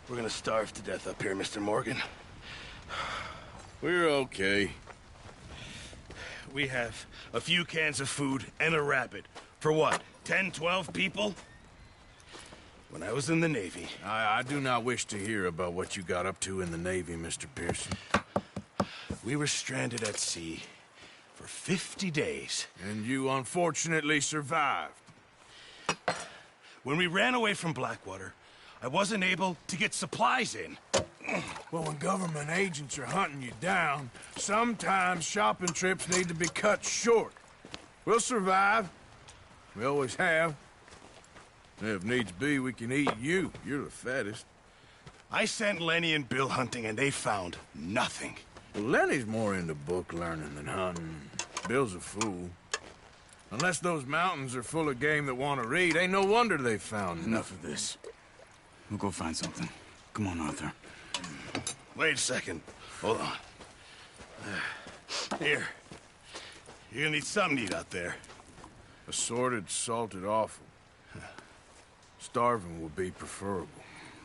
We're gonna starve to death up here, Mr. Morgan. We're okay. We have a few cans of food and a rabbit. For what, 10, 12 people? When I was in the Navy... I do not wish to hear about what you got up to in the Navy, Mr. Pearson. We were stranded at sea for 50 days. And you unfortunately survived. When we ran away from Blackwater, I wasn't able to get supplies in. Well, when government agents are hunting you down, sometimes shopping trips need to be cut short. We'll survive. We always have. If needs be, we can eat you. You're the fattest. I sent Lenny and Bill hunting, and they found nothing. Well, Lenny's more into book learning than hunting. Bill's a fool. Unless those mountains are full of game that want to read, ain't no wonder they found Enough of this. We'll go find something. Come on, Arthur. Wait a second. Hold on. Here. You're gonna need something to eat out there. Assorted, salted offal. Starving will be preferable.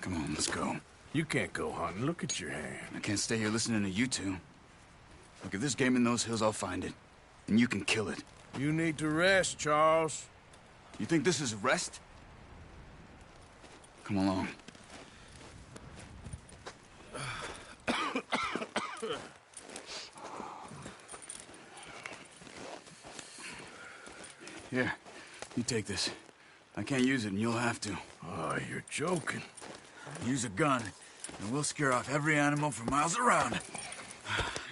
Come on, let's go. You can't go hunting. Look at your hand. I can't stay here listening to you two. Look, if there's game in those hills, I'll find it. And you can kill it. You need to rest, Charles. You think this is rest? Come along. Here, you take this. I can't use it, and you'll have to. Oh, you're joking. Use a gun, and we'll scare off every animal for miles around.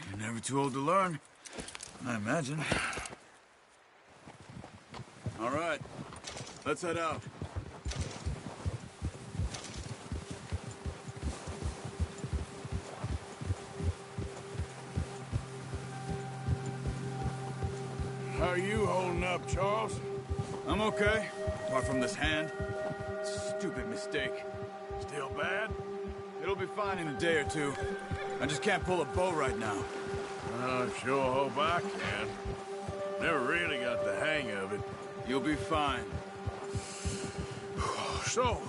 You're never too old to learn, I imagine. All right, let's head out. How are you holding up, Charles? I'm okay, apart from this hand. Stupid mistake. Still bad? It'll be fine in a day or two. I just can't pull a bow right now. I sure hope I can. Never really got the hang of it. You'll be fine. So,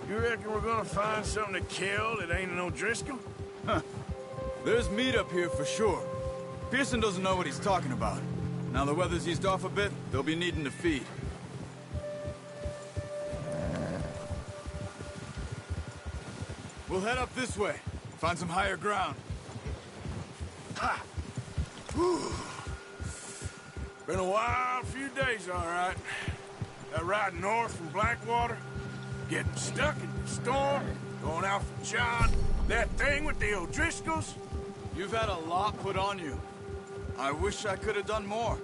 you reckon we're gonna find something to kill that ain't no Driscoll? Huh. There's meat up here for sure. Pearson doesn't know what he's talking about. Now the weather's eased off a bit, they'll be needing to feed. We'll head up this way. Find some higher ground. Ha! Whew. Been a wild few days, all right. That ride north from Blackwater, getting stuck in the storm, going out from John, that thing with the O'Driscolls. You've had a lot put on you. I wish I could have done more.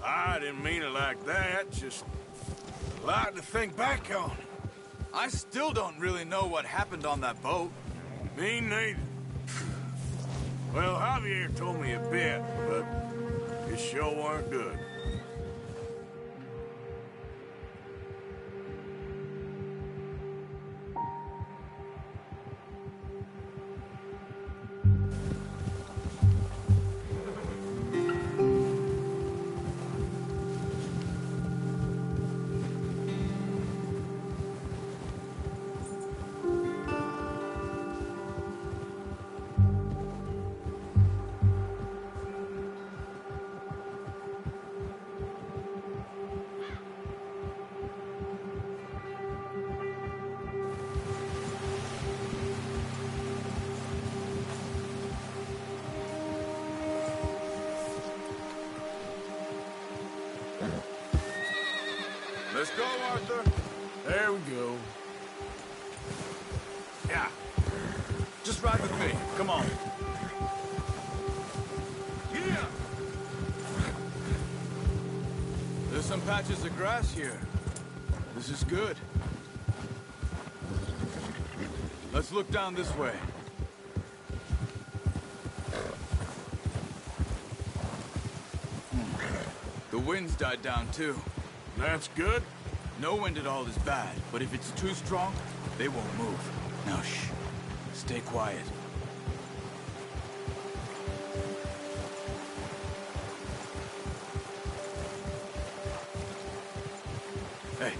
I didn't mean it like that, just a lot to think back on. I still don't really know what happened on that boat. Me neither. Well, Javier told me a bit, but it sure weren't good. Let's go, Arthur. There we go. Yeah. Just ride with me. Come on. Yeah. There's some patches of grass here. This is good. Let's look down this way. The wind's died down too. That's good. No wind at all is bad, but if it's too strong, they won't move. Now shh. Stay quiet. Hey,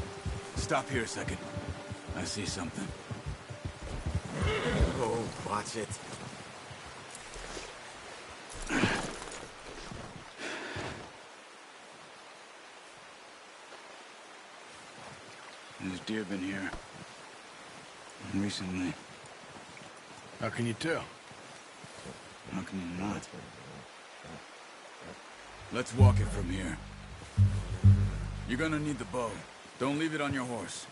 stop here a second. I see something. Oh, watch it. There's deer been here. Recently. How can you tell? How can you not? Let's walk it from here. You're gonna need the bow. Don't leave it on your horse.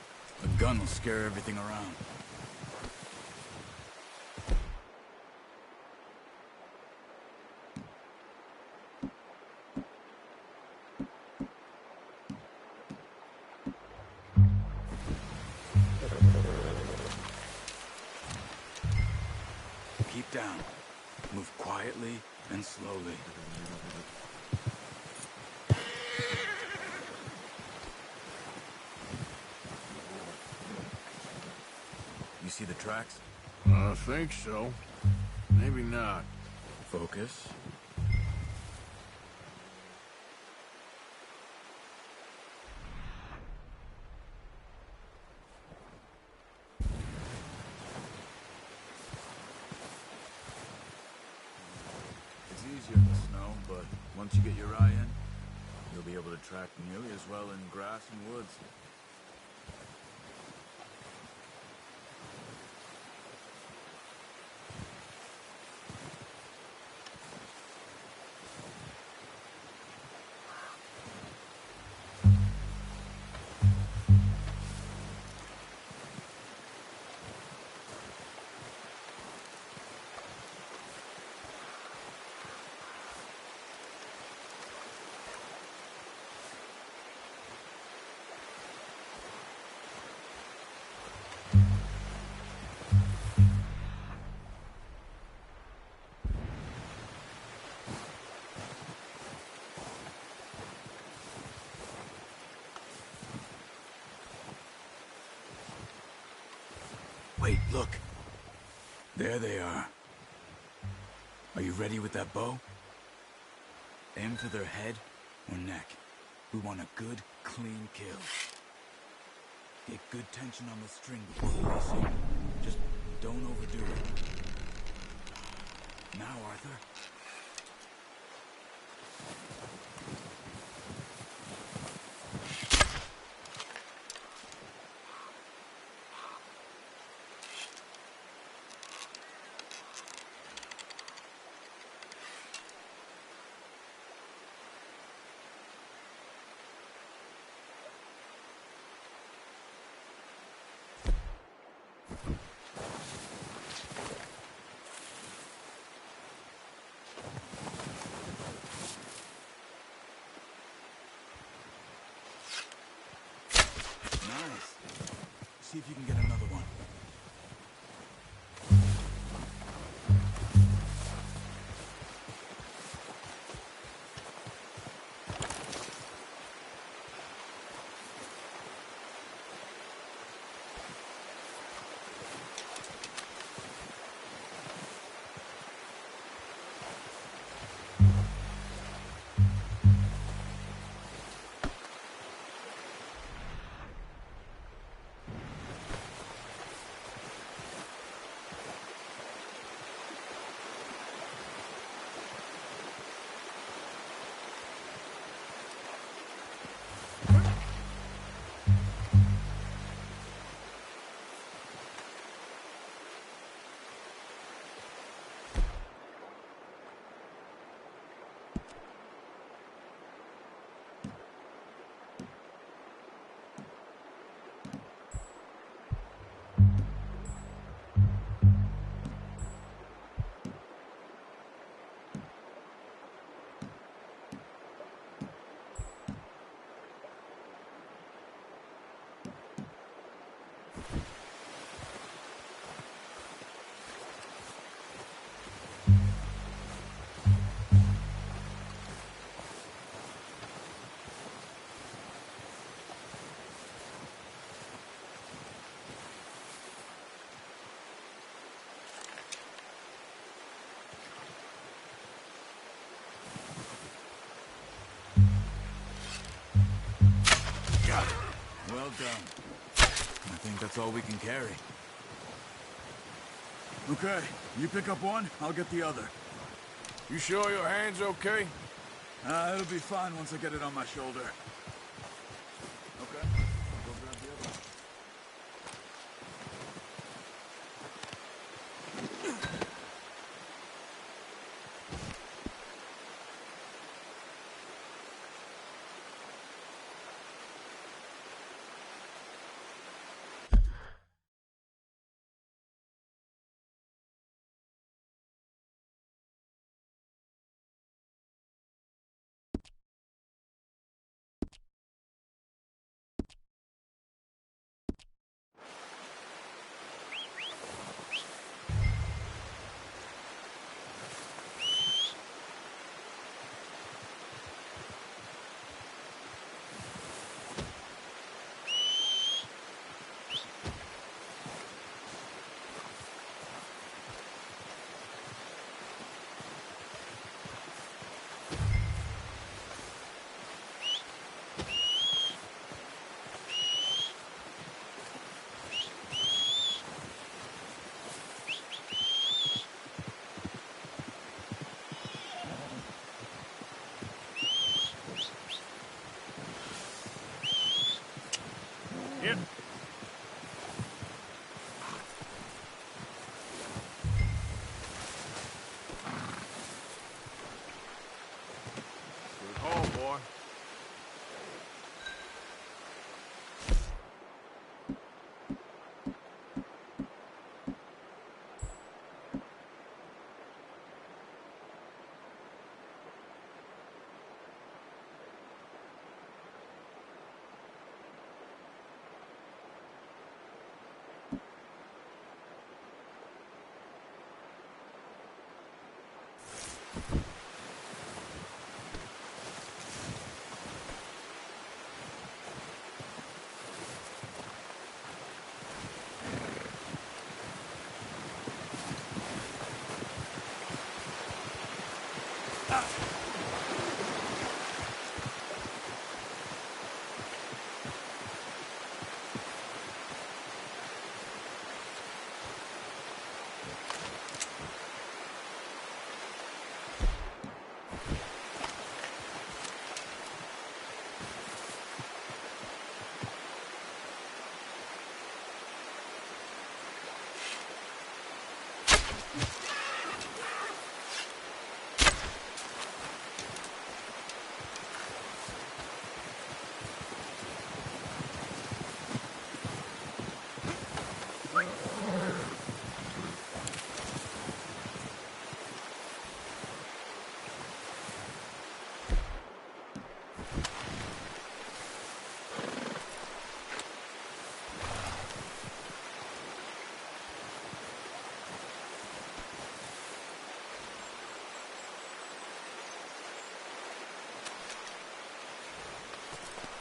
A gun will scare everything around. Keep down. Move quietly and slowly. You see the tracks? I think so. Maybe not. Focus. It's easier in the snow, but once you get your eye in, you'll be able to track nearly as well in grass and woods. Wait, look. There they are. Are you ready with that bow? Aim for their head or neck. We want a good, clean kill. Get good tension on the string before releasing. Just don't overdo it. Now, Arthur. Nice. See if you can get another one. Well done. I think that's all we can carry. Okay, you pick up one, I'll get the other. You sure your hand's okay? It'll be fine once I get it on my shoulder. Okay, I'll go grab the other. Yep. Good haul, boy.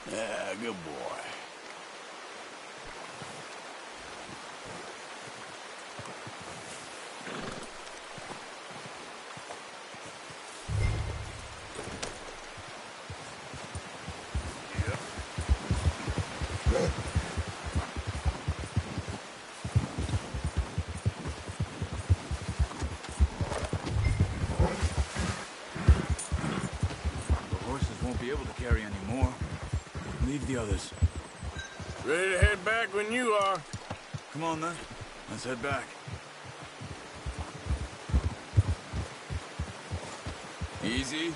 Yeah, good boy. The horses won't be able to carry any more. Leave the others. Ready to head back when you are. Come on then, let's head back. Easy.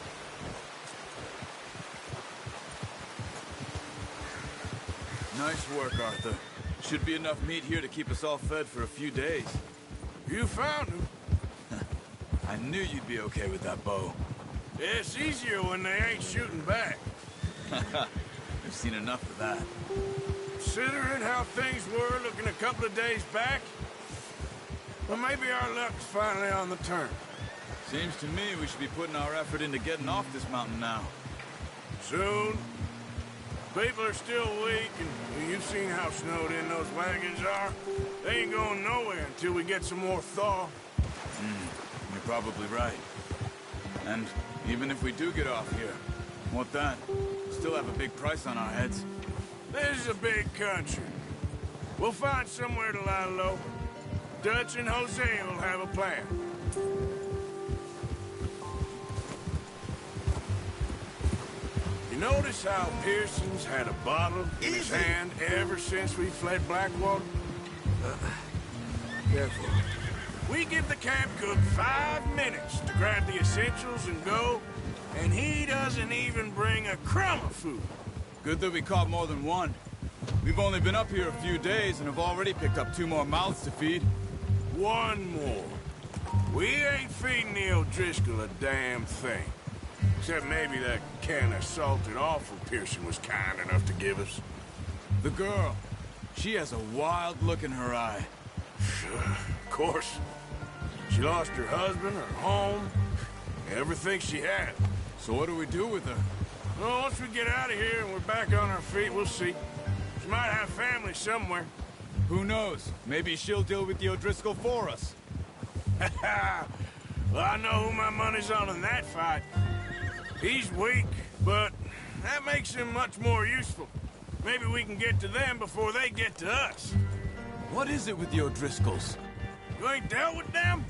Nice work, Arthur. Should be enough meat here to keep us all fed for a few days. You found him. I knew you'd be okay with that bow. It's easier when they ain't shooting back. We've seen enough of that. Considering how things were looking a couple of days back, well, maybe our luck's finally on the turn. Seems to me we should be putting our effort into getting off this mountain now. Soon. People are still weak, and you've seen how snowed in those wagons are. They ain't going nowhere until we get some more thaw. You're probably right. And even if we do get off here, what then? Still have a big price on our heads. This is a big country. We'll find somewhere to lie low. Dutch and Jose will have a plan. You notice how Pearson's had a bottle in his hand ever since we fled Blackwater? Careful. We give the camp cook 5 minutes to grab the essentials and go, and he doesn't even bring a crumb of food. Good that we caught more than one. We've only been up here a few days and have already picked up 2 more mouths to feed. One more. We ain't feeding the O'Driscoll a damn thing. Except maybe that can of salted offal Pearson was kind enough to give us. The girl. She has a wild look in her eye. Of course. She lost her husband, her home, everything she had. So what do we do with her? Well, once we get out of here and we're back on our feet, we'll see. She might have family somewhere. Who knows? Maybe she'll deal with the O'Driscoll for us. Well, I know who my money's on in that fight. He's weak, but that makes him much more useful. Maybe we can get to them before they get to us. What is it with the O'Driscolls? You ain't dealt with them?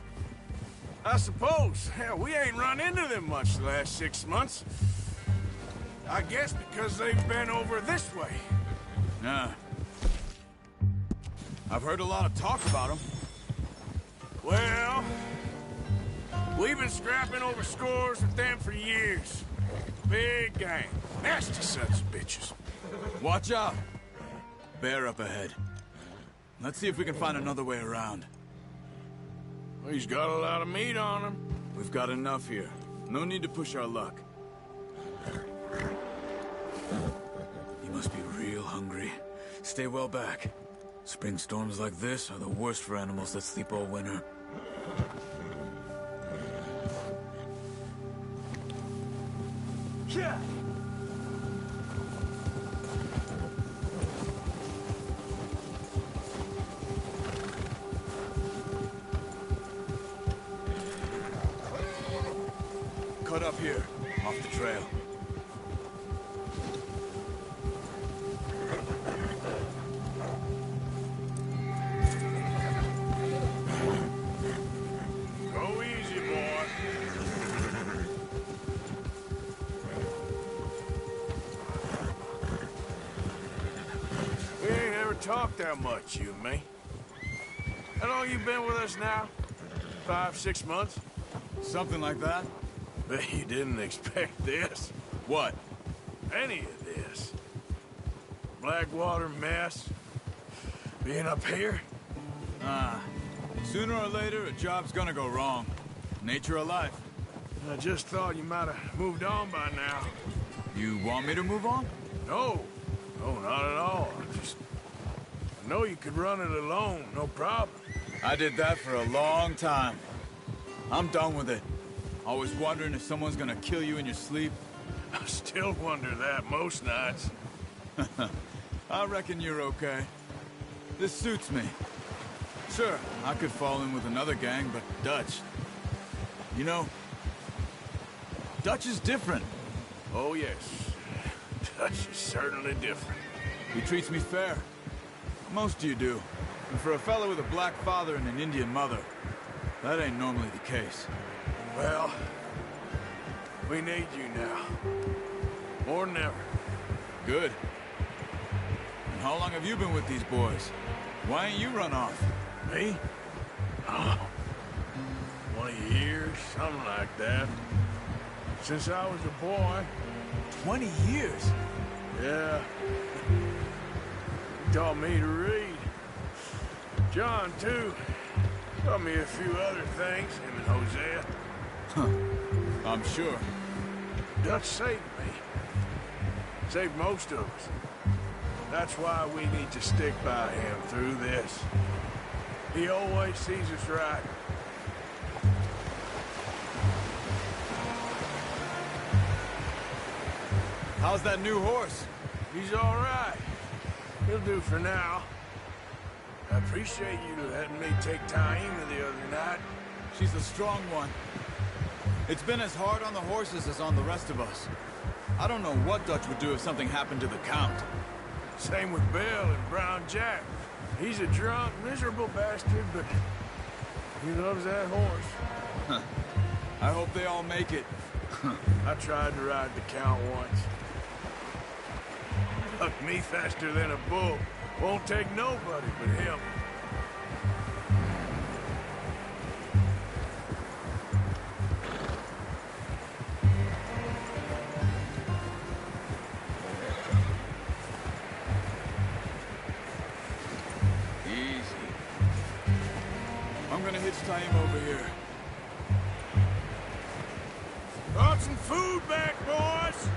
I suppose. Hell, we ain't run into them much the last 6 months. I guess because they've been over this way. Nah. I've heard a lot of talk about them. Well, we've been scrapping over scores with them for years. Big gang. Nasty sons of bitches. Watch out! Bear up ahead. Let's see if we can find another way around. Well, he's got a lot of meat on him. We've got enough here. No need to push our luck. You must be real hungry. Stay well back. Spring storms like this are the worst for animals that sleep all winter. Yeah. Cut up here, off the trail. Go easy, boy. We ain't ever talked that much, you and me. How long you been with us now? 5, 6 months? Something like that? Bet you didn't expect this. What? Any of this. Blackwater mess. Being up here. Sooner or later, a job's gonna go wrong. Nature of life. I just thought you might have moved on by now. You want me to move on? No. No, not at all. I know you could run it alone, no problem. I did that for a long time. I'm done with it. Always wondering if someone's gonna kill you in your sleep. I still wonder that most nights. I reckon you're okay. This suits me. Sure, I could fall in with another gang, but Dutch... You know, Dutch is different. Oh, yes. Dutch is certainly different. He treats me fair. Most of you do. And for a fellow with a black father and an Indian mother, that ain't normally the case. Well, we need you now. More than ever. Good. And how long have you been with these boys? Why ain't you run off? Me? Oh, 20 years, something like that. Since I was a boy. 20 years? Yeah. He taught me to read. John, too. Taught me a few other things, him and Hosea. Huh. I'm sure. Dutch saved me. Saved most of us. That's why we need to stick by him through this. He always sees us right. How's that new horse? He's all right. He'll do for now. I appreciate you letting me take Taima the other night. She's a strong one. It's been as hard on the horses as on the rest of us. I don't know what Dutch would do if something happened to the Count. Same with Bill and Brown Jack. He's a drunk, miserable bastard, but he loves that horse. I hope they all make it. I tried to ride the Count once. Bucked me faster than a bull. Won't take nobody but him. Easy. I'm gonna hitch time over here. Brought some food back, boys!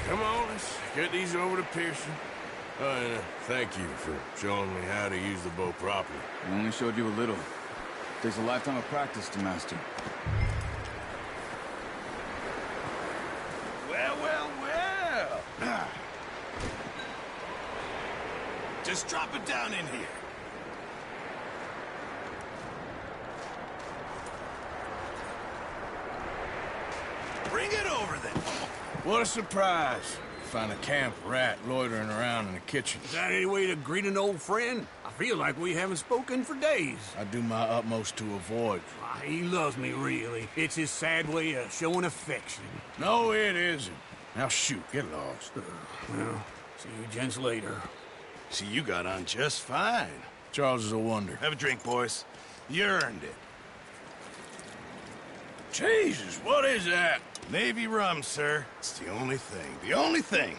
Come on, let's get these over to Pearson. And thank you for showing me how to use the bow properly. I only showed you a little. Takes a lifetime of practice to master. Well. Just drop it down in here. Bring it over then. What a surprise. Find a camp rat loitering around in the kitchen. Is that any way to greet an old friend? I feel like we haven't spoken for days. I do my utmost to avoid. Why, he loves me, really. It's his sad way of showing affection. No, it isn't. Now shoot, get lost. Well, see you gents later. See, you got on just fine. Charles is a wonder. Have a drink, boys. You earned it. Jesus, what is that? Navy rum, sir. It's the only thing. The only thing.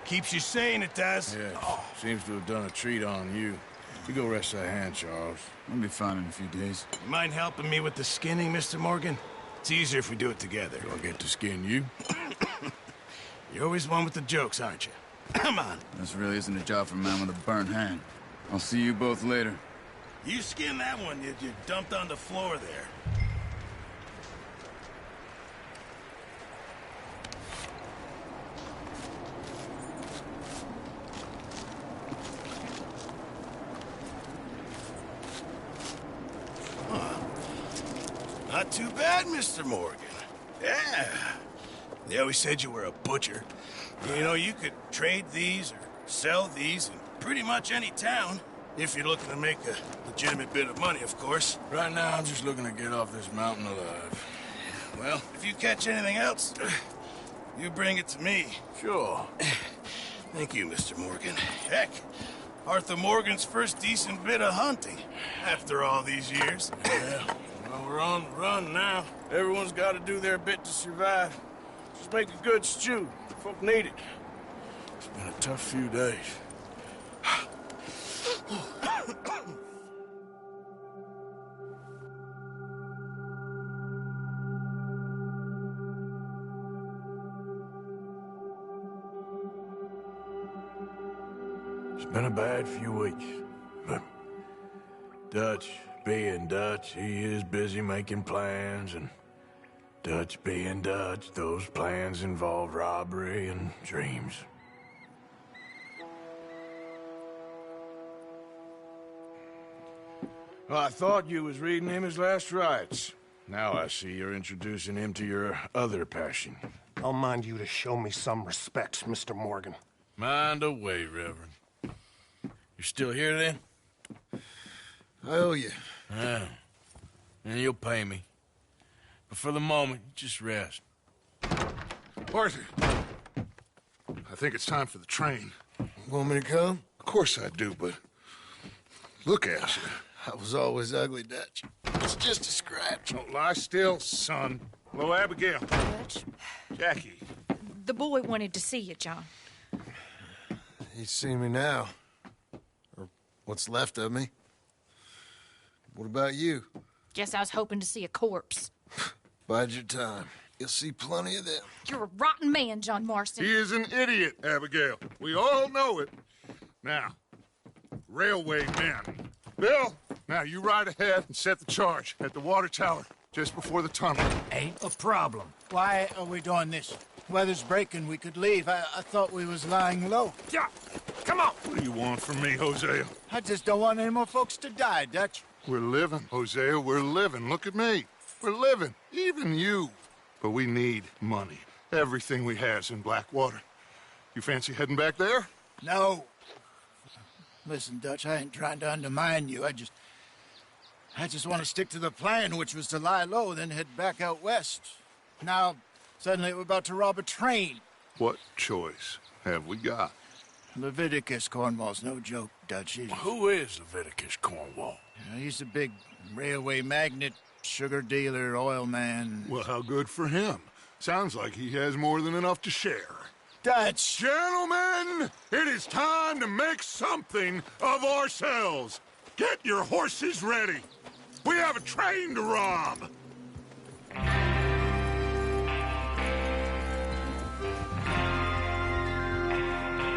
Keeps you sane, it does. Yeah, seems to have done a treat on you. You go rest that hand, Charles. I'll be fine in a few days. You mind helping me with the skinning, Mr. Morgan? It's easier if we do it together. Do I get to skin you? You're always one with the jokes, aren't you? Come on. This really isn't a job for a man with a burnt hand. I'll see you both later. You skin that one you dumped on the floor there. Not too bad, Mr. Morgan. Yeah. They always said you were a butcher. You know, you could trade these or sell these in pretty much any town. If you're looking to make a legitimate bit of money, of course. Right now, I'm just looking to get off this mountain alive. Well, if you catch anything else, you bring it to me. Sure. Thank you, Mr. Morgan. Heck, Arthur Morgan's first decent bit of hunting after all these years. Yeah. Well, we're on the run now. Everyone's got to do their bit to survive. Just make a good stew. Folk need it. It's been a tough few days. It's been a bad few weeks, but Dutch being Dutch, he is busy making plans, and Dutch being Dutch, those plans involve robbery and dreams. Well, I thought you was reading him his last rites. Now I see you're introducing him to your other passion. I'll mind you to show me some respect, Mr. Morgan. Mind away, Reverend. You're still here, then? I owe you. Yeah. And you'll pay me. But for the moment, just rest. Arthur, I think it's time for the train. Want me to come? Of course I do, but look at you. I was always ugly, Dutch. It's just a scratch. Don't lie still, son. Hello, Abigail. Dutch, Jackie. the boy wanted to see you, John. He's seen me now. Or what's left of me. What about you? Guess I was hoping to see a corpse. Bide your time. You'll see plenty of them. You're a rotten man, John Marston. He is an idiot, Abigail. We all know it. Now, railway men. Bill, now you ride ahead and set the charge at the water tower just before the tunnel. Ain't a problem. Why are we doing this? Weather's breaking. We could leave. I thought we was lying low. Yeah. Come Come on! What do you want from me, Hosea? I just don't want any more folks to die, Dutch. We're living, Hosea, we're living. Look at me. We're living. Even you. But we need money. Everything we has in Blackwater. You fancy heading back there? No. Listen, Dutch, I ain't trying to undermine you. I just want to stick to the plan, which was to lie low, then head back out west. Now, suddenly we're about to rob a train. What choice have we got? Leviticus Cornwall's no joke, Dutch. Who is Leviticus Cornwall? He's a big railway magnate, sugar dealer, oil man. Well, how good for him. Sounds like he has more than enough to share. Dutch! Gentlemen, it is time to make something of ourselves. Get your horses ready. We have a train to rob.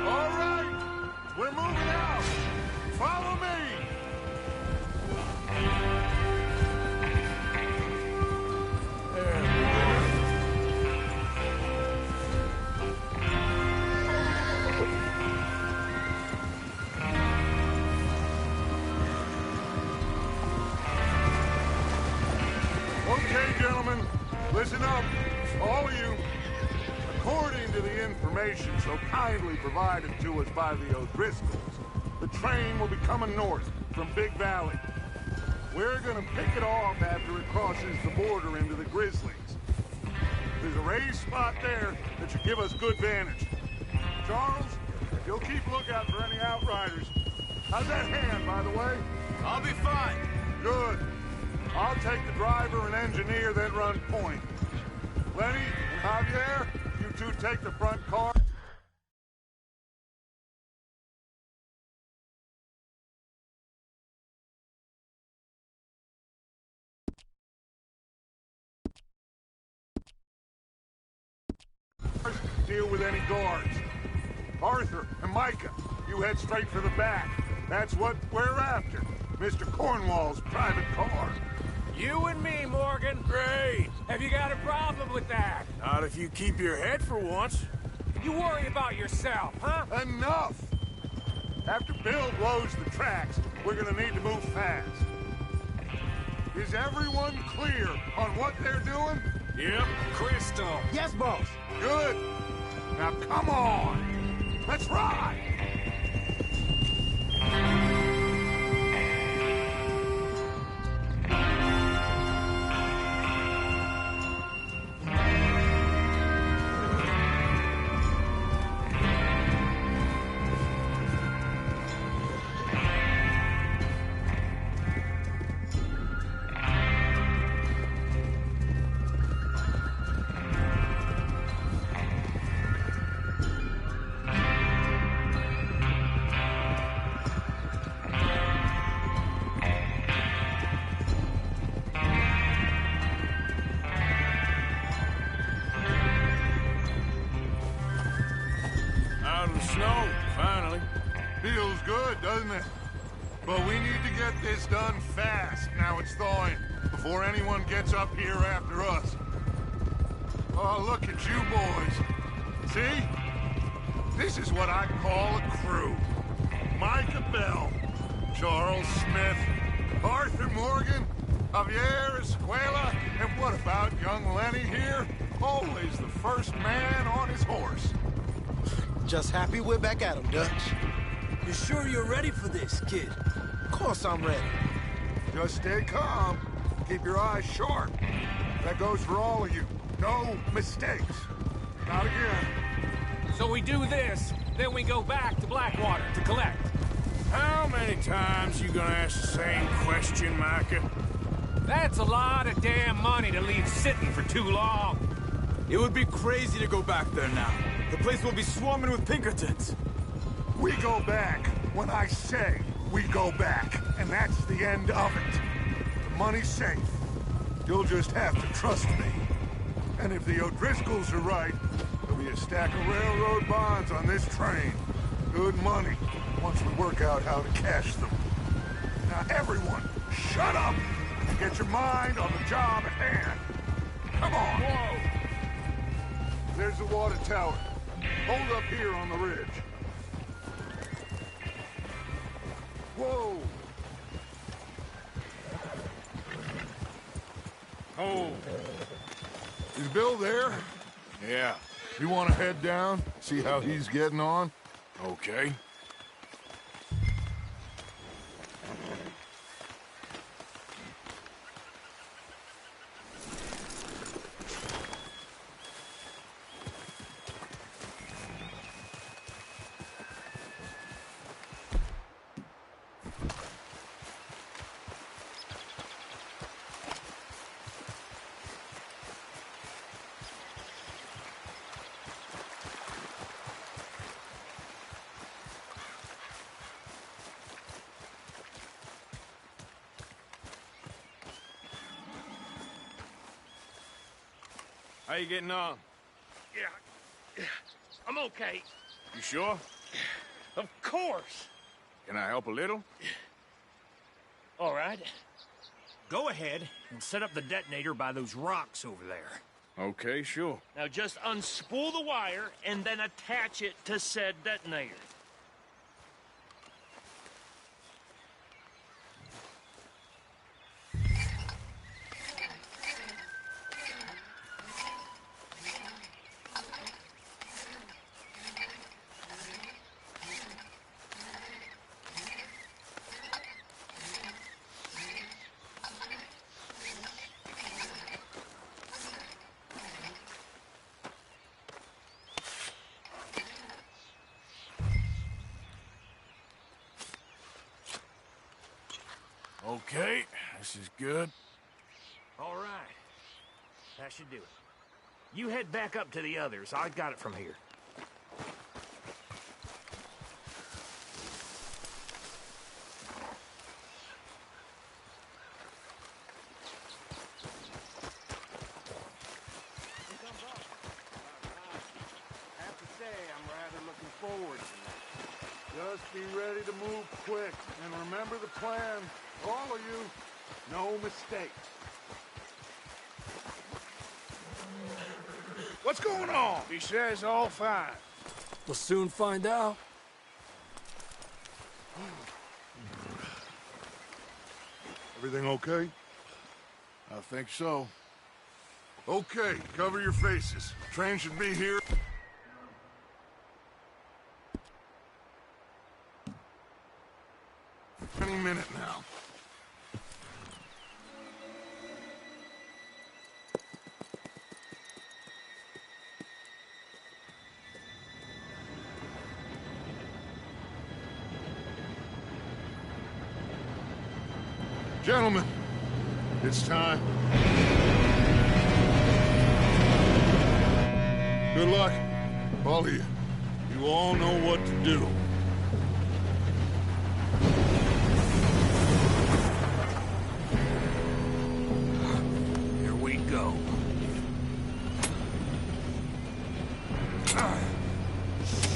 All right, we're moving out. Follow me. Okay, gentlemen, listen up, all of you. According to the information so kindly provided to us by the O'Driscolls, the train will be coming north from Big Valley. We're gonna pick it off after it crosses the border into the Grizzlies. There's a raised spot there that should give us good vantage. Charles, you'll keep lookout for any outriders. How's that hand, by the way? I'll be fine. Good. I'll take the driver and engineer, then run point. Lenny and Javier, you two take the front car. Deal with any guards. Arthur and Micah, you head straight for the back. That's what we're after. Mr. Cornwall's private car. You and me, Morgan. Great. Have you got a problem with that? Not if you keep your head for once. You worry about yourself, huh? Enough! After Bill blows the tracks, we're gonna need to move fast. Is everyone clear on what they're doing? Yep, crystal. Yes, boss. Good. Now come on. Let's ride. Snow, finally. Feels good, doesn't it? But we need to get this done fast, now it's thawing, before anyone gets up here after us. Oh, look at you boys. See? This is what I call a crew. Micah Bell, Charles Smith, Arthur Morgan, Javier Escuela, and what about young Lenny here? Always the first man on his horse. Just happy we're back at him, Dutch. You sure you're ready for this, kid? Of course I'm ready. Just stay calm. Keep your eyes sharp. That goes for all of you. No mistakes. Not again. So we do this, then we go back to Blackwater to collect. How many times you gonna ask the same question, Micah? That's a lot of damn money to leave sitting for too long. It would be crazy to go back there now. The place will be swarming with Pinkertons. We go back when I say we go back, and that's the end of it. The money's safe. You'll just have to trust me. And if the O'Driscolls are right, there'll be a stack of railroad bonds on this train. Good money, once we work out how to cash them. Now everyone, shut up and get your mind on the job at hand. Come on. Whoa. There's the water tower. Hold up here on the ridge. Oh. Is Bill there? Yeah. You want to head down, see how he's getting on? Okay. How you getting on? Yeah. I'm okay. You sure? Of course. Can I help a little? All right. Go ahead and set up the detonator by those rocks over there. Okay, sure. Now just unspool the wire and then attach it to said detonator. Okay, this is good. All right. That should do it. You head back up to the others. I got it from here. I have to say, I'm rather looking forward to it. Just be ready to move quick, and remember the plan. All of you, no mistakes. What's going on? He says all fine. We'll soon find out. Everything okay? I think so. Okay, cover your faces. Train should be here any minute now. Gentlemen, it's time. Good luck, all of you. You all know what to do. Here we go.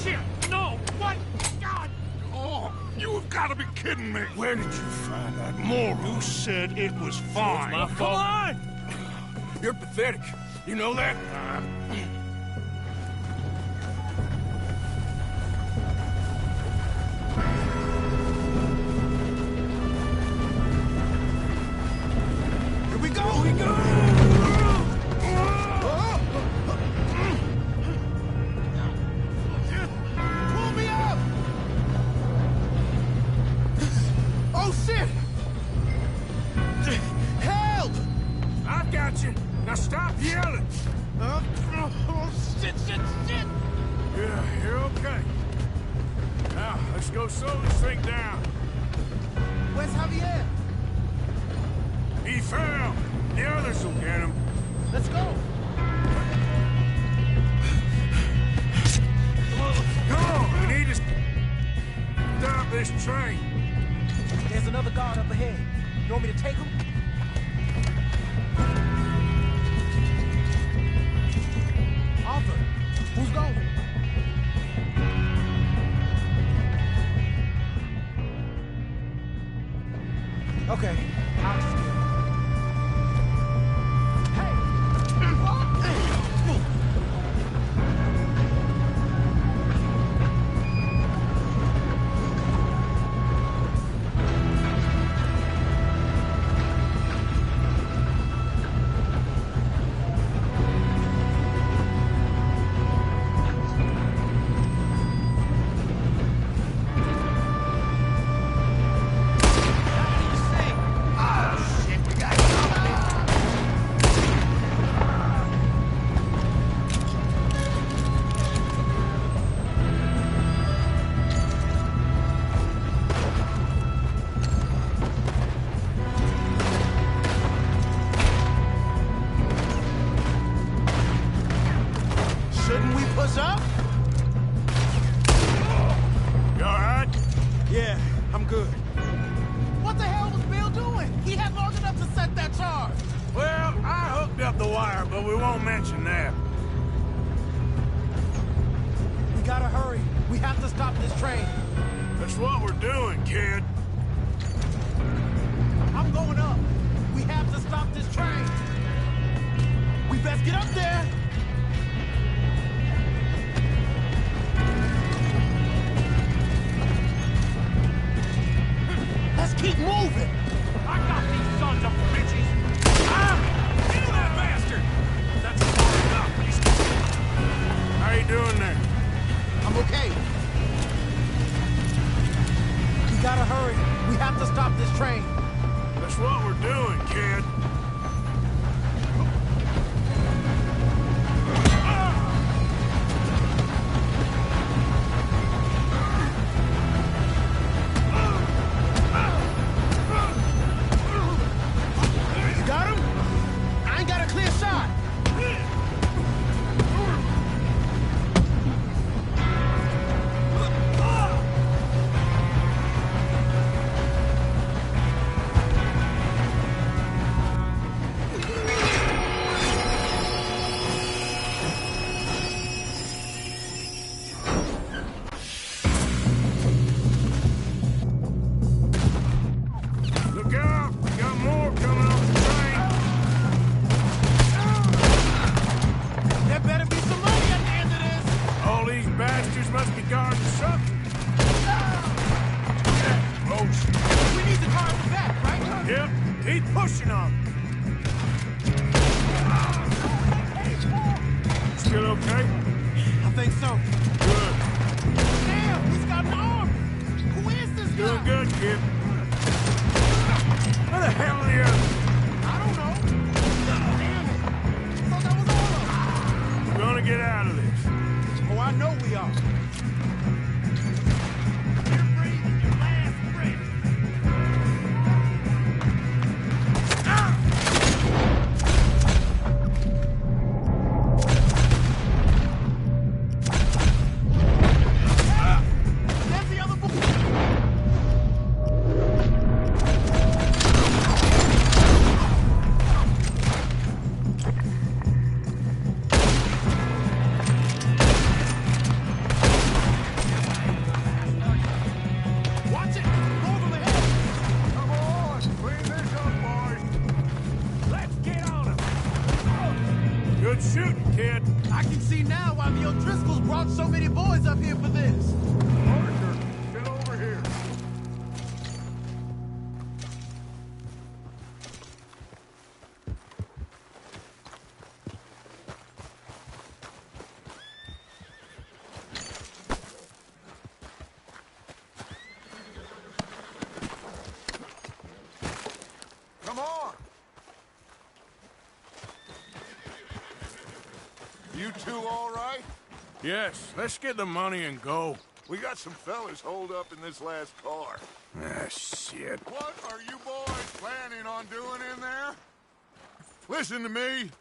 Shit! No! What? God! Oh, you have got to be kidding me. Where did you find that moron? Who said it was fine? my fault. Come on! You're pathetic. You know that? Here we go! Here we go! Pull me up! Oh, shit! Help! I've got you. Now stop yelling. Oh, shit, shit, shit! Yeah, you're okay. Now, let's go slow this thing down. Where's Javier? He fell. The others will get him. Let's go! Come on, we need to stop this train. There's another guard up ahead. You want me to take him? Arthur, who's going? Okay, I'll just get him. good. What the hell was Bill doing? He had long enough to set that charge. Well, I hooked up the wire, but we won't mention that. We gotta hurry. We have to stop this train. That's what we're doing, kid. I'm going up. We have to stop this train. We best get up there. Let's keep moving. I got these sons of bitches! Kill that bastard! That's far enough. How you doing there? I'm okay. We gotta hurry. We have to stop this train. That's what we're doing, kid. You got him? I ain't got a clear shot. Look out! We got more coming off the train. There better be some money at the end of this. All these bastards must be guarding something. Yeah, close. We need to car at the back, right? Yep, keep pushing on. Still okay? I think so. Good. Damn, he's got an arm. Who is this guy? Doing good, kid. Where the hell are the others? I don't know. Damn it. I thought that was all of them. We're gonna get out of this. Oh, I know we are. You're breathing your last breath. There's the other boy. Watch it. Go over the head. Come on, clean this up, boys. Let's get on him! Good shooting, kid. I can see now why the O'Driscolls brought so many boys up here for this. Arthur, get over here. Come on. You two all right? Yes, let's get the money and go. We got some fellas holed up in this last car. Ah, shit. What are you boys planning on doing in there? Listen to me.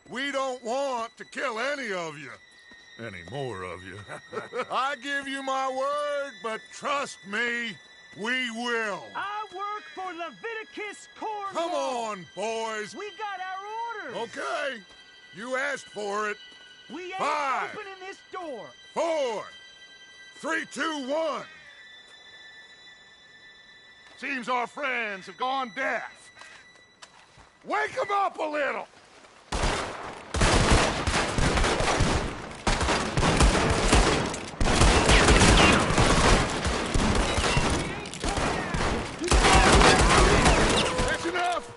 We don't want to kill any of you. Any more of you. I give you my word, but trust me, we will. I work for Leviticus Cornwall! Come on, boys. We got our orders! Okay. You asked for it. We ain't 5, opening this door! 4, 3, 2, 1. Seems our friends have gone deaf. Wake them up a little. That's enough.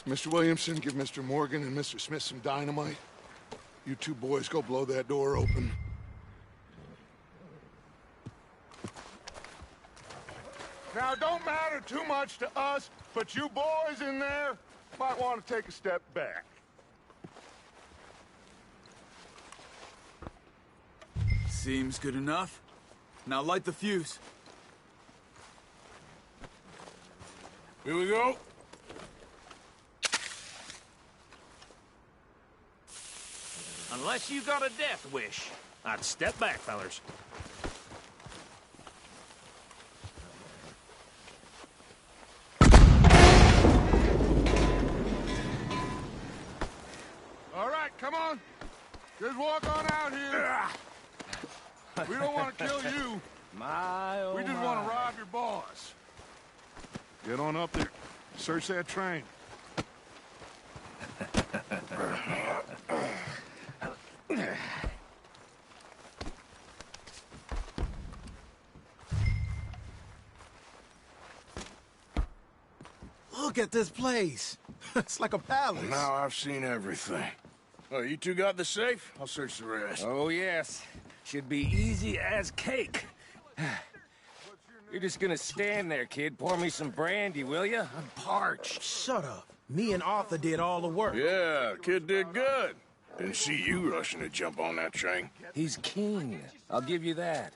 Mr. Williamson, give Mr. Morgan and Mr. Smith some dynamite. You two boys go blow that door open. Now, it don't matter too much to us, but you boys in there might want to take a step back. Seems good enough. Now light the fuse. Here we go. Unless you got a death wish, I'd step back, fellers. walk on out here. We don't want to kill you. We just want to rob your boss. Get on up there. Search that train. Look at this place. It's like a palace. Well, now I've seen everything. Oh, you two got the safe? I'll search the rest. Oh, yes. Should be easy as cake. You're just gonna stand there, kid. Pour me some brandy, will you? I'm parched. Shut up. Me and Arthur did all the work. Yeah, kid did good. Didn't see you rushing to jump on that train. He's king. I'll give you that.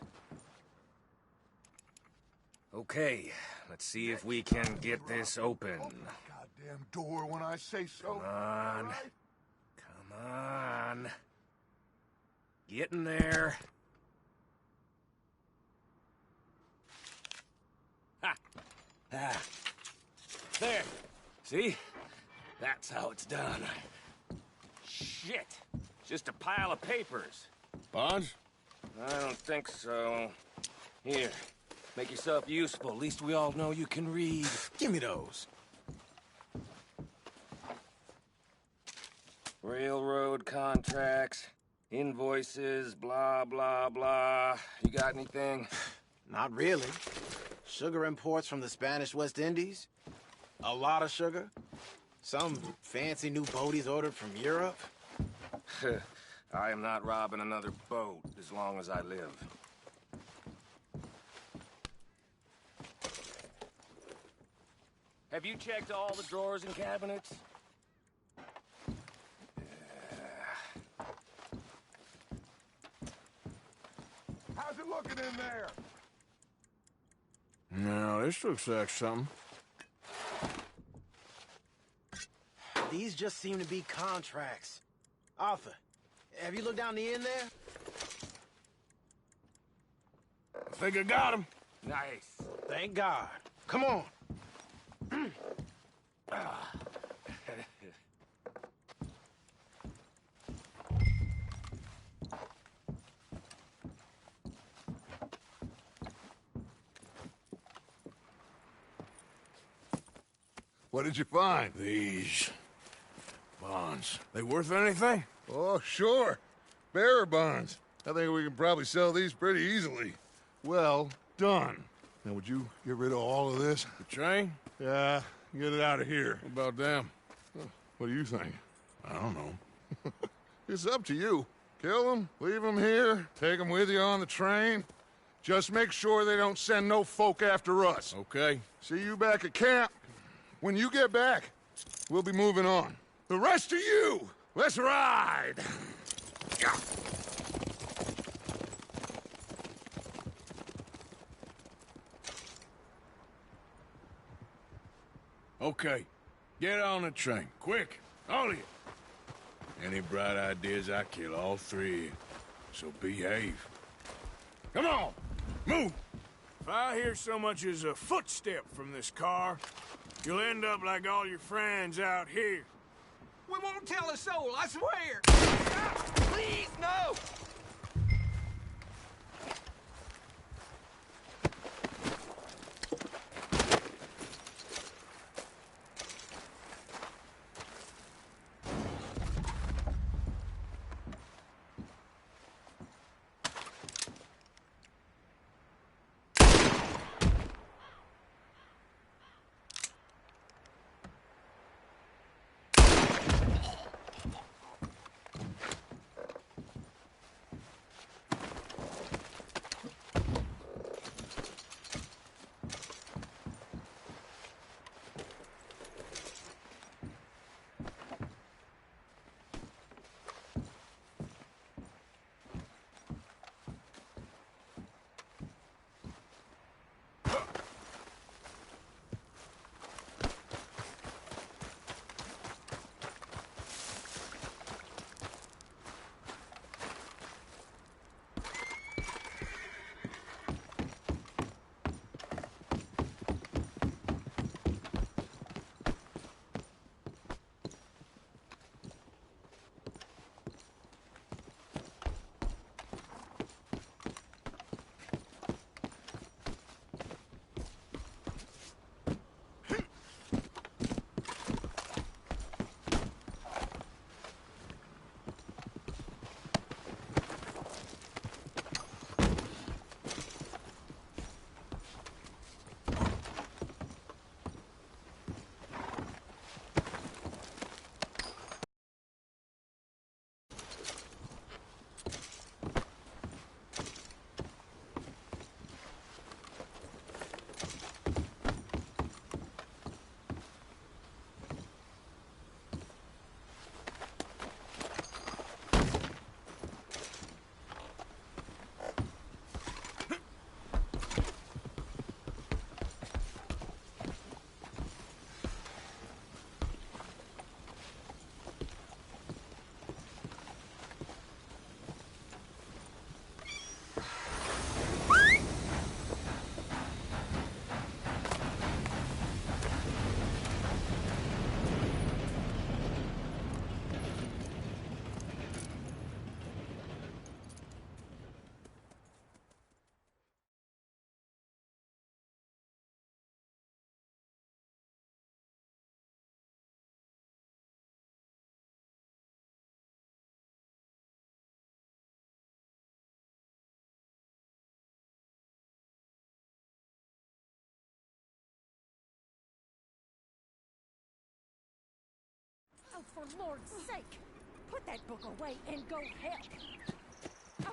Okay, let's see if we can get this open. Goddamn door when I say so. Come on. Come on. Get in there. Ha! Ah. There. See? That's how it's done. Shit. Just a pile of papers. Bonds? I don't think so. Here. Make yourself useful. At least we all know you can read. Give me those. Railroad contracts, invoices, blah, blah, blah. You got anything? Not really. Sugar imports from the Spanish West Indies. A lot of sugar. Some fancy new boat he's ordered from Europe. I am not robbing another boat as long as I live. Have you checked all the drawers and cabinets? How's it looking in there? No, this looks like something. These just seem to be contracts. Arthur, have you looked down the end there? I think I got him. Nice. Thank God. Come on. What did you find? These bonds. They worth anything? Oh, sure. Bearer bonds. I think we can probably sell these pretty easily. Well done. Now, would you get rid of all of this? The train? Yeah, get it out of here. What about them? What do you think? I don't know. It's up to you. Kill them, leave them here, take them with you on the train. Just make sure they don't send no folk after us. Okay. See you back at camp. When you get back, we'll be moving on. The rest of you, let's ride! Okay. Get on the train. Quick. All of you. Any bright ideas, I kill all three of you. So behave. Come on! Move! If I hear so much as a footstep from this car, you'll end up like all your friends out here. We won't tell a soul, I swear! Please, no! for Lord's sake, put that book away and go help. Oh,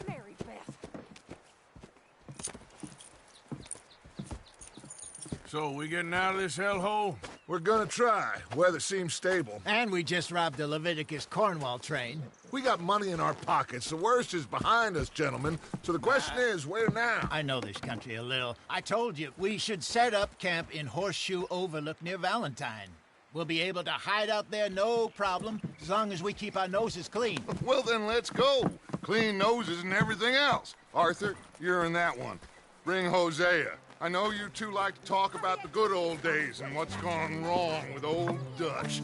Mary Beth. So, we getting out of this hellhole? We're gonna try. Weather seems stable. And we just robbed the Leviticus Cornwall train. We got money in our pockets. The worst is behind us, gentlemen. So the question is, where now? I know this country a little. I told you, we should set up camp in Horseshoe Overlook near Valentine. We'll be able to hide out there, no problem, as long as we keep our noses clean. Well, then let's go. Clean noses and everything else. Arthur, you're in that one. Bring Hosea. I know you two like to talk about the good old days and what's gone wrong with old Dutch.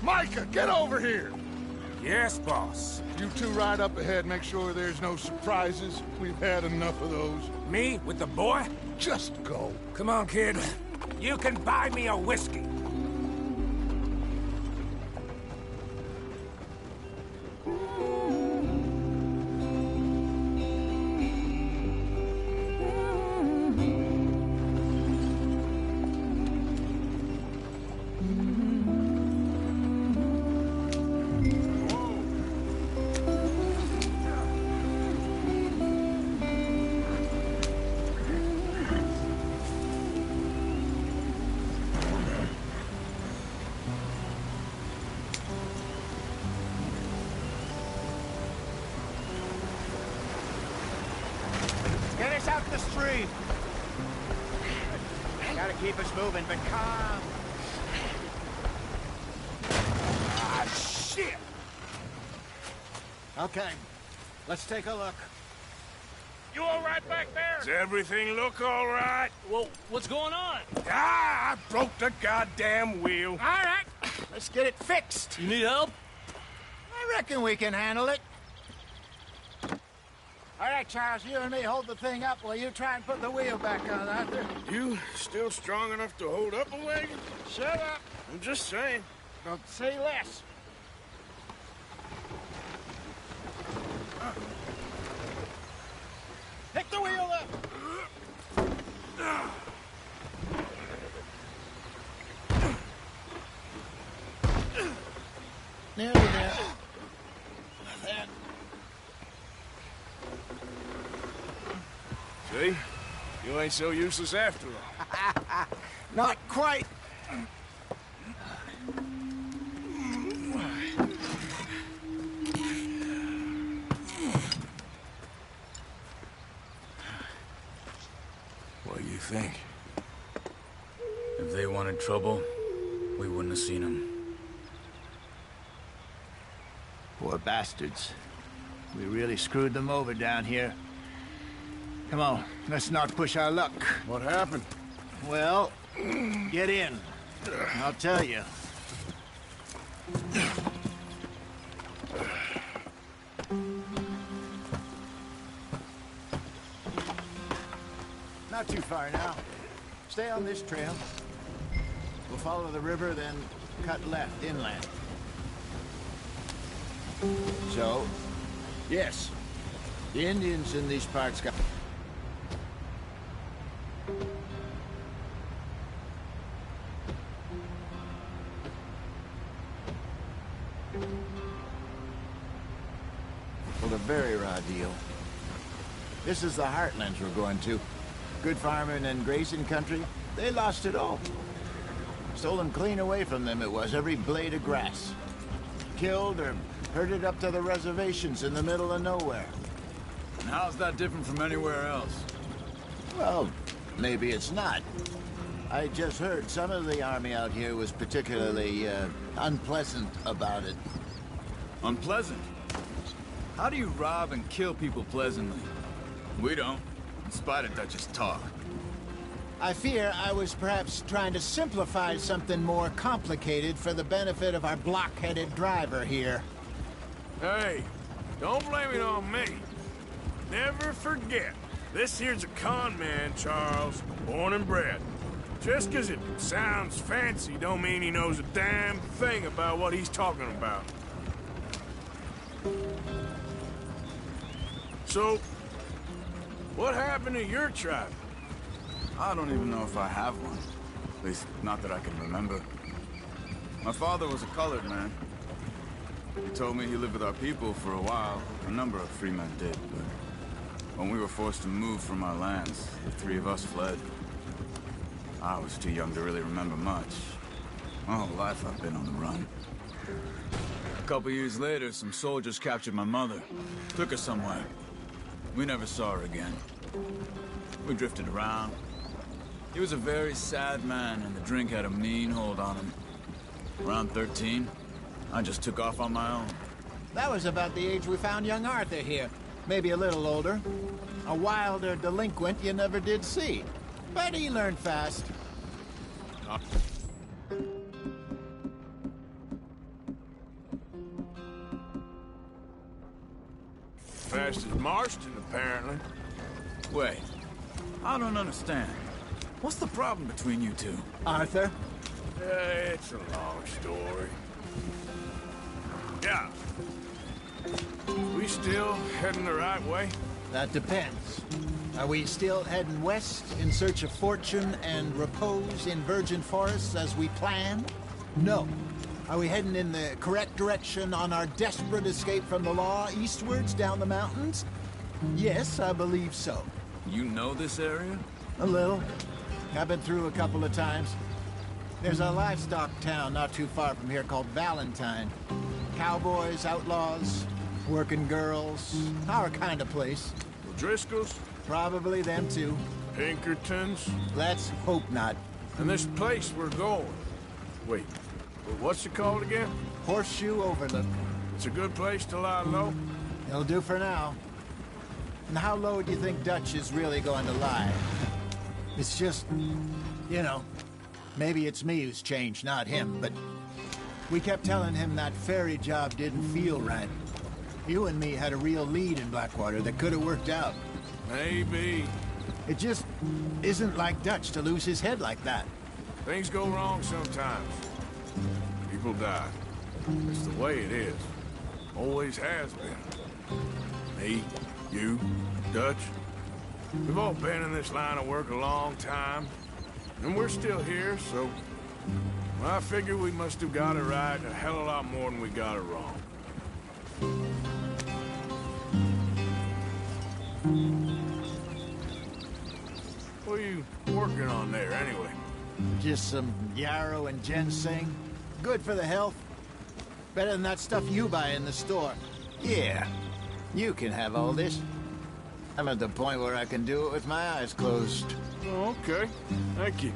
Micah, get over here! Yes, boss. You two ride up ahead, make sure there's no surprises. We've had enough of those. Me? With the boy? Just go. Come on, kid. You can buy me a whiskey. Get us out the street. Gotta keep us moving, but calm. Ah, shit! Okay, let's take a look. You all right back there? Does everything look all right? Well, what's going on? Ah, I broke the goddamn wheel. All right, let's get it fixed. You need help? I reckon we can handle it. All right, Charles, you and me hold the thing up while you try and put the wheel back on, Arthur. You still strong enough to hold up a wagon? Shut up. I'm just saying. Don't say less. Pick the wheel up. Nearly there. There. See? You ain't so useless after all. Not quite. What do you think? If they wanted trouble, we wouldn't have seen them. Poor bastards. We really screwed them over down here. Come on, let's not push our luck. What happened? Well, get in. I'll tell you. Not too far now. Stay on this trail. We'll follow the river, then cut left inland. So, yes, the Indians in these parts got... Well, a very raw deal. This is the heartlands we're going to. good farming and grazing country, they lost it all. Stolen clean away from them it was, every blade of grass. Killed or herded up to the reservations in the middle of nowhere. And how's that different from anywhere else? Well, maybe it's not. I just heard some of the army out here was particularly, unpleasant about it. Unpleasant? How do you rob and kill people pleasantly? We don't, in spite of Dutch's talk. I fear I was perhaps trying to simplify something more complicated for the benefit of our block-headed driver here. Hey, don't blame it on me. Never forget, this here's a con man, Charles, born and bred. Just 'cause it sounds fancy don't mean he knows a damn thing about what he's talking about. So, what happened to your tribe? I don't even know if I have one. At least, not that I can remember. My father was a colored man. He told me he lived with our people for a while. A number of free men did, but when we were forced to move from our lands, the three of us fled. I was too young to really remember much. My whole life I've been on the run. A couple years later, some soldiers captured my mother. Took her somewhere. We never saw her again. We drifted around. He was a very sad man, and the drink had a mean hold on him. Around 13, I just took off on my own. That was about the age we found young Arthur here. Maybe a little older. A wilder delinquent you never did see. But he learned fast. Fast as Marston, apparently. Wait, I don't understand. What's the problem between you two? Arthur? It's a long story. Yeah. We still heading the right way? That depends. Are we still heading west in search of fortune and repose in virgin forests as we planned? No. Are we heading in the correct direction on our desperate escape from the law eastwards down the mountains? Yes, I believe so. You know this area? A little. I've been through a couple of times. There's a livestock town not too far from here called Valentine. Cowboys, outlaws, working girls, our kind of place. Driscoll's? Probably them too. Pinkertons? Let's hope not. And this place we're going. Wait, what's it called again? Horseshoe Overlook. It's a good place to lie low? It'll do for now. And how low do you think Dutch is really going to lie? It's just, you know, maybe it's me who's changed, not him, but we kept telling him that ferry job didn't feel right. You and me had a real lead in Blackwater that could have worked out. Maybe. It just isn't like Dutch to lose his head like that. Things go wrong sometimes. People die. It's the way it is. Always has been. Me, you, Dutch. We've all been in this line of work a long time. And we're still here, so... well, I figure we must have got it right a hell of a lot more than we got it wrong. What are you working on there, anyway? Just some yarrow and ginseng. Good for the health. Better than that stuff you buy in the store. Yeah, you can have all this. I'm at the point where I can do it with my eyes closed. Okay, thank you.